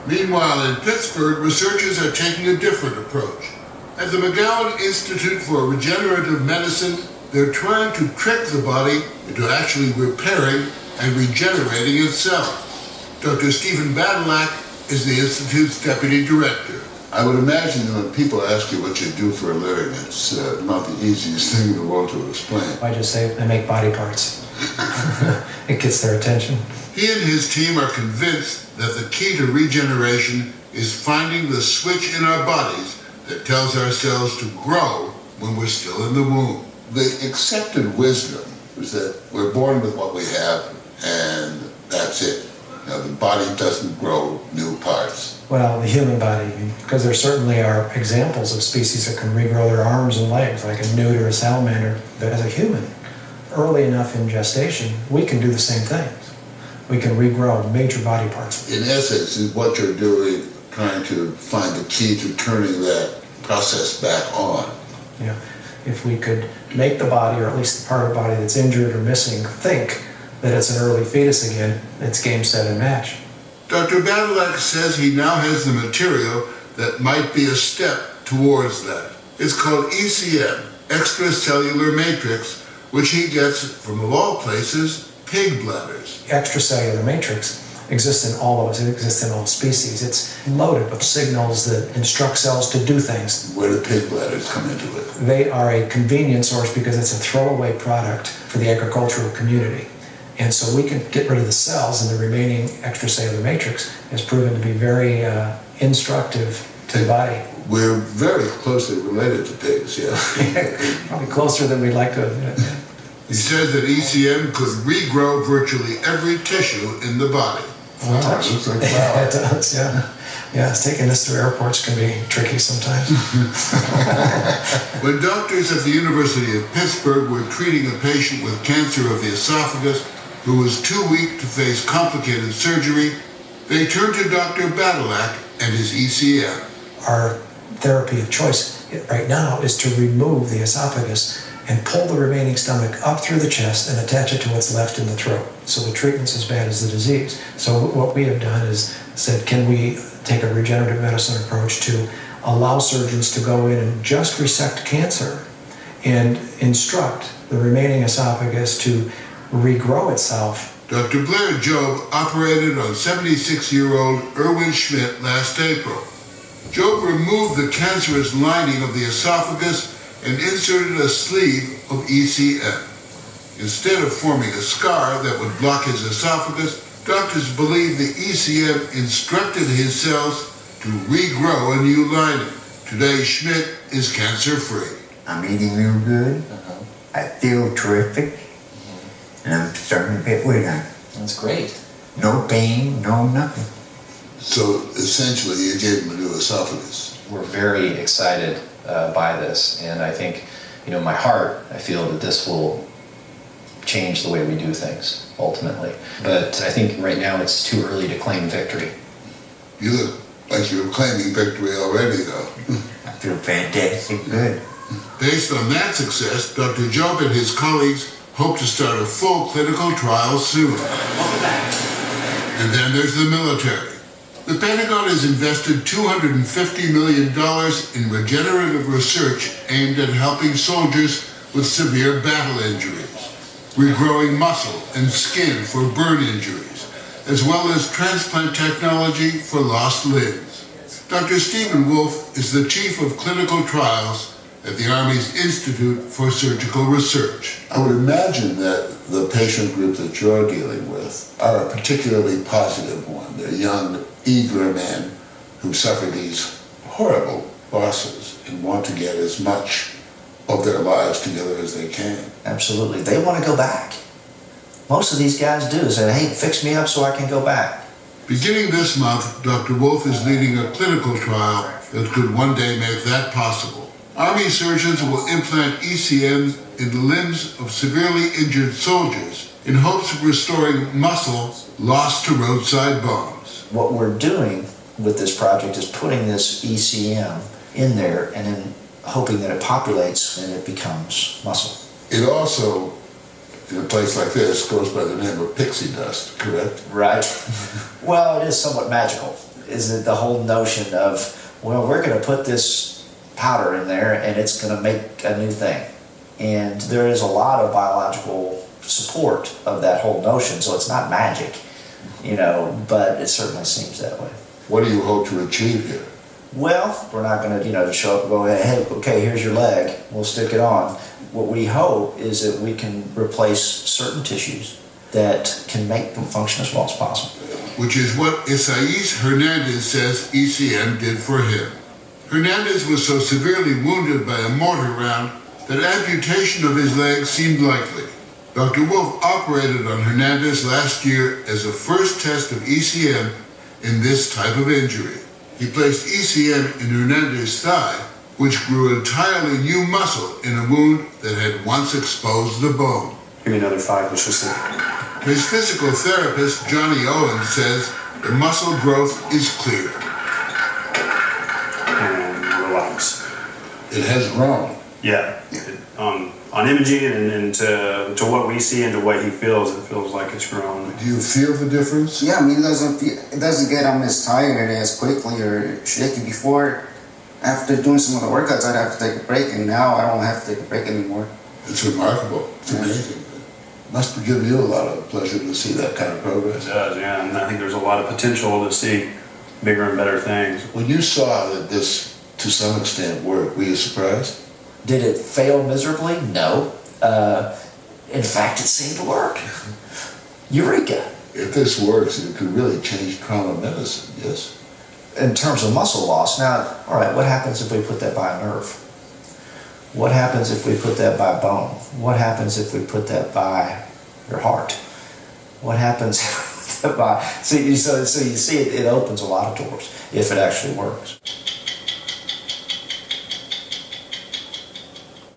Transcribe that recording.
Meanwhile, in Pittsburgh, researchers are taking a different approach. At the McGowan Institute for Regenerative Medicine, they're trying to trick the body into actually repairing and regenerating itself. Dr. Stephen Badalak is the Institute's deputy director. I would imagine that when people ask you what you do for a living, it's not the easiest thing in the world to explain. I just say I make body parts. It gets their attention. He and his team are convinced that the key to regeneration is finding the switch in our bodies that tells our cells to grow when we're still in the womb. The accepted wisdom is that we're born with what we have, and that's it. Now, the body doesn't grow new parts. Well, the human body, because there certainly are examples of species that can regrow their arms and legs, like a newt or a salamander. But as a human, early enough in gestation, we can do the same things. We can regrow major body parts. In essence, is what you're doing, trying to find the key to turning that process back on. Yeah. If we could make the body, or at least the part of the body that's injured or missing, think that it's an early fetus again, it's game, set, and match. Dr. Badalak says he now has the material that might be a step towards that. It's called ECM, extracellular matrix, which he gets from, of all places, pig bladders. Extracellular matrix exists in all of us. It exists in all species. It's loaded with signals that instruct cells to do things. Where do pig bladders come into it? They are a convenience source because it's a throwaway product for the agricultural community. And so we can get rid of the cells, and the remaining extracellular matrix has proven to be very instructive to the body. We're very closely related to pigs, yes. Probably closer than we'd like to admit. He says that ECM could regrow virtually every tissue in the body. Wow, it looks like flour. It does, yeah. Yeah, taking this through airports can be tricky sometimes. When doctors at the University of Pittsburgh were treating a patient with cancer of the esophagus who was too weak to face complicated surgery, they turned to Dr. Badalak and his ECM. Our therapy of choice right now is to remove the esophagus and pull the remaining stomach up through the chest and attach it to what's left in the throat. So the treatment's as bad as the disease. So what we have done is said, can we take a regenerative medicine approach to allow surgeons to go in and just resect cancer and instruct the remaining esophagus to regrow itself. Dr. Blair Job operated on 76-year-old Erwin Schmidt last April. Job removed the cancerous lining of the esophagus and inserted a sleeve of ECM. Instead of forming a scar that would block his esophagus, doctors believe the ECM instructed his cells to regrow a new lining. Today, Schmidt is cancer-free. I'm eating real good. I feel terrific. And I'm starting to get weight on. That's great. No pain, no nothing. So essentially, you gave him a new esophagus. We're very excited by this, and I think, my heart, I feel that this will change the way we do things, ultimately. But I think right now it's too early to claim victory. You look like you're claiming victory already, though. I feel fantastic good. Based on that success, Dr. Job and his colleagues hope to start a full clinical trial soon. And then there's the military. The Pentagon has invested $250 million in regenerative research aimed at helping soldiers with severe battle injuries, regrowing muscle and skin for burn injuries, as well as transplant technology for lost limbs. Dr. Stephen Wolf is the Chief of Clinical Trials at the Army's Institute for Surgical Research. I would imagine that the patient group that you're dealing with are a particularly positive one. They're young, eager men who suffer these horrible losses and want to get as much of their lives together as they can. Absolutely. They want to go back. Most of these guys do. Say, hey, fix me up so I can go back. Beginning this month, Dr. Wolf is leading a clinical trial that could one day make that possible. Army surgeons will implant ECMs in the limbs of severely injured soldiers in hopes of restoring muscle lost to roadside bombs. What we're doing with this project is putting this ECM in there and then hoping that it populates and it becomes muscle. It also, in a place like this, goes by the name of pixie dust, correct? Right. Well, it is somewhat magical. is it the whole notion of, well, we're going to put this powder in there and it's going to make a new thing. And there is a lot of biological support of that whole notion, so it's not magic, but it certainly seems that way. What do you hope to achieve here? Well, we're not going to, just show up and go, hey, okay, here's your leg, we'll stick it on. What we hope is that we can replace certain tissues that can make them function as well as possible. Which is what Isaias Hernandez says ECM did for him. Hernandez was so severely wounded by a mortar round that amputation of his leg seemed likely. Dr. Wolf operated on Hernandez last year as a first test of ECM in this type of injury. He placed ECM in Hernandez's thigh, which grew entirely new muscle in a wound that had once exposed the bone. Give me another 5, let's just say. His physical therapist, Johnny Owens, says the muscle growth is clear. And relax. It has grown. Yeah. On imaging and to what we see and to what he feels, it feels like it's grown. Do you feel the difference? Yeah, I mean, it doesn't get as tired as quickly or shaky. Before, after doing some of the workouts, I'd have to take a break, and now I don't have to take a break anymore. It's remarkable. It's amazing. It must give you a lot of pleasure to see that kind of It progress. does, yeah, and I think there's a lot of potential to see bigger and better things. When you saw that this, to some extent, worked, were you surprised? Did it fail miserably? No. In fact, it seemed to work. Eureka! If this works, it could really change trauma medicine, yes? In terms of muscle loss, now, all right, what happens if we put that by a nerve? What happens if we put that by bone? What happens if we put that by your heart? What happens if we put that by... So you see, it opens a lot of doors if it actually works.